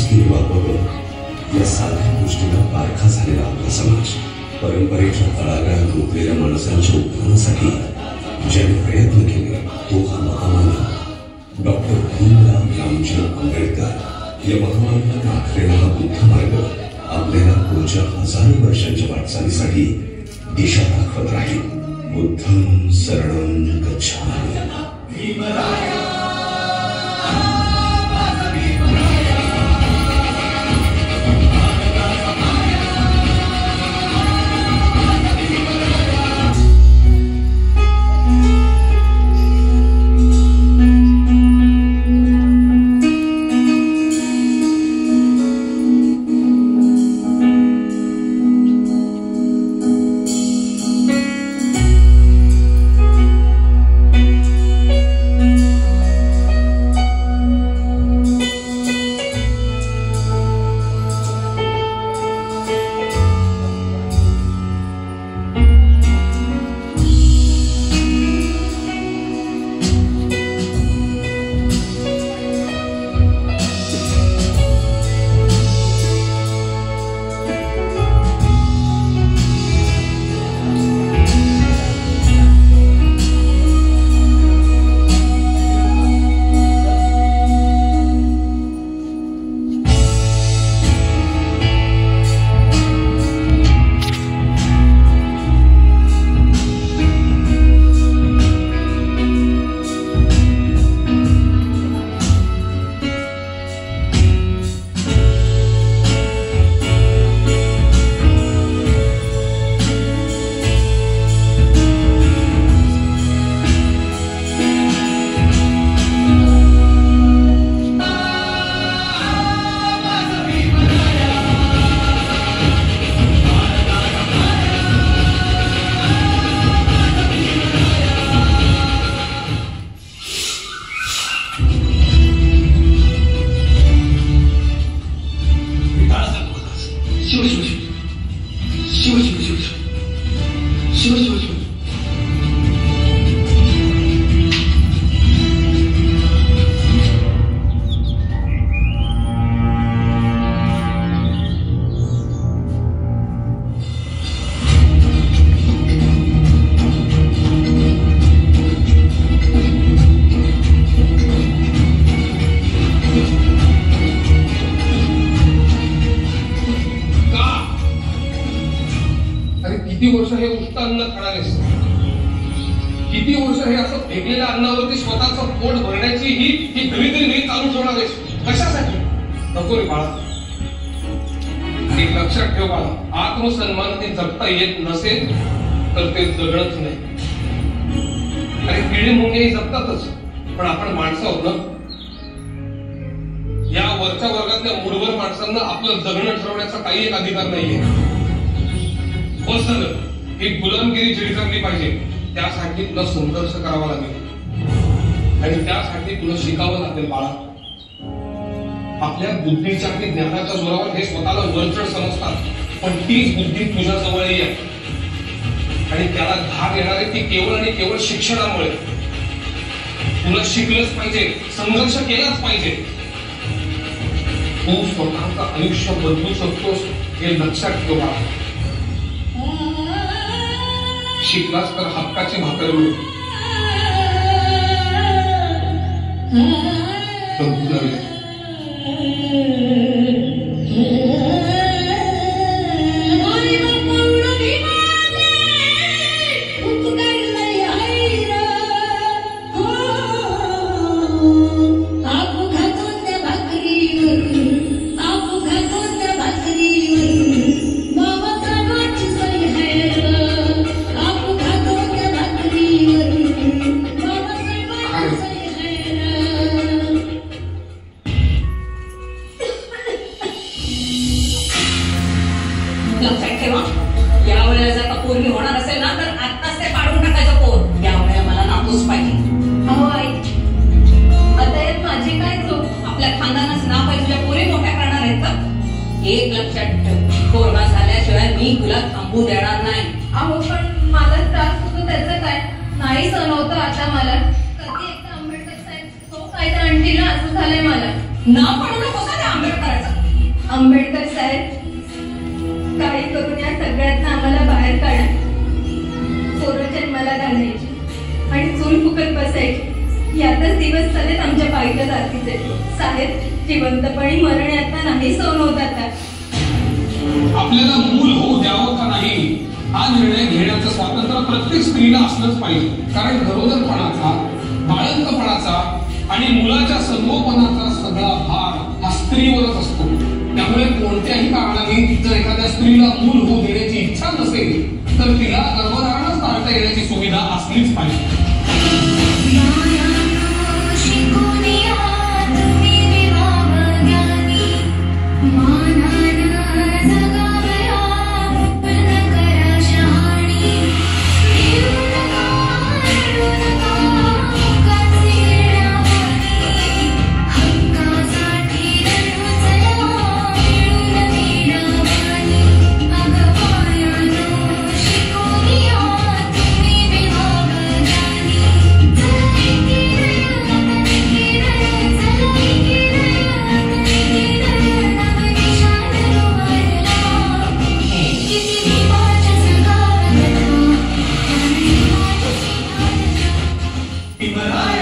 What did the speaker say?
माणुसकीने वागवतं या साध्या गोष्टीला पारखा झालेला आपला समाज. परंपरेच्या तळागाळात रुतलेल्या माणसांच्या उत्थानासाठी ज्याने प्रयत्न केले तो हा महामानव डॉक्टर भीमराव रामजी आंबेडकर. या महामानवाने आखलेला हा बुद्ध मार्ग आपल्याला पुढच्या हजारो वर्षांच्या वाटचालीसाठी दिशा दाखवत राहील. बुद्धं शरणं गच्छामि. किती वर्ष हे उष्ट अन्न खाणारेस, किती वर्ष हे असं फेकलेल्या अन्नावरती स्वतःचं पोट भरण्याची ही दरिद्री चालू ठेवणारेस कशासाठी? नको रे बाळा, एक लक्षात ठेव बाळा, आत्मसन्मान ते जगता येत नसेल तर ते जगणच नाही. आणि किडे मुंगे जगतातच, पण आपण माणसं आहोत ना. या वरच्या वर्गातल्या मूढवर माणसांना आपलं जगणं ठरवण्याचा काही एक अधिकार नाहीये. बस झालं, ही गुलामगिरी झिडकारली पाहिजे. त्यासाठी तुला संघर्ष करावा लागेल आणि त्यासाठी तुला शिकावं लागेल बाळा. आपल्या बुद्धीच्या आणि ज्ञानाच्या जोरावर हे स्वतःला वरचढ समजतात, पण तीच बुद्धी तुझ्या जवळ आहे आणि त्याला धार येणारे ती केवळ आणि केवळ शिक्षणामुळे. तुला शिकलंच पाहिजे, संघर्ष केलाच पाहिजे. तू स्वतःचं आयुष्य बदलू शकतोस हे लक्षात ठेव बाळा. शिकलास तर हक्काची भाकर मिळू. एक लक्षात ठेव, कोरोना झाल्याशिवाय मी तुला थांबू देणार नाही. अहो पण मला त्रास होतो त्याचं काय? नाही सहन होतं आता मला. कधी एकदा आंबेडकर साहेब तो काय तर आणतील असं झालंय मला. ना पडू नको का त्या आंबेडकराचं. आंबेडकर साहेब, काही करून या सगळ्यातनं आम्हाला बाहेर काढा. पोरं जन्माला घालायची आणि चूल फुकत बसायची. यातच दिवस चालेत आमच्या पायीच्या जातीचे. साहेब, जिवंतपणी मरण यातना नाही सहन होत आता. आपल्याला मूल होऊ द्यावं का नाही हा निर्णय घेण्याचं स्वातंत्र्य प्रत्येक स्त्रीला असलंच पाहिजे. कारण गरोदरपणाचा, बाळंतपणाचा आणि मुलाच्या संगोपनाचा सगळा भार हा स्त्रीवरच असतो. त्यामुळे कोणत्याही कारणाने जर एखाद्या स्त्रीला मूल होऊ देण्याची इच्छा नसेल तर तिला गर्भधारणच टाळता येण्याची सुविधा असलीच पाहिजे. But I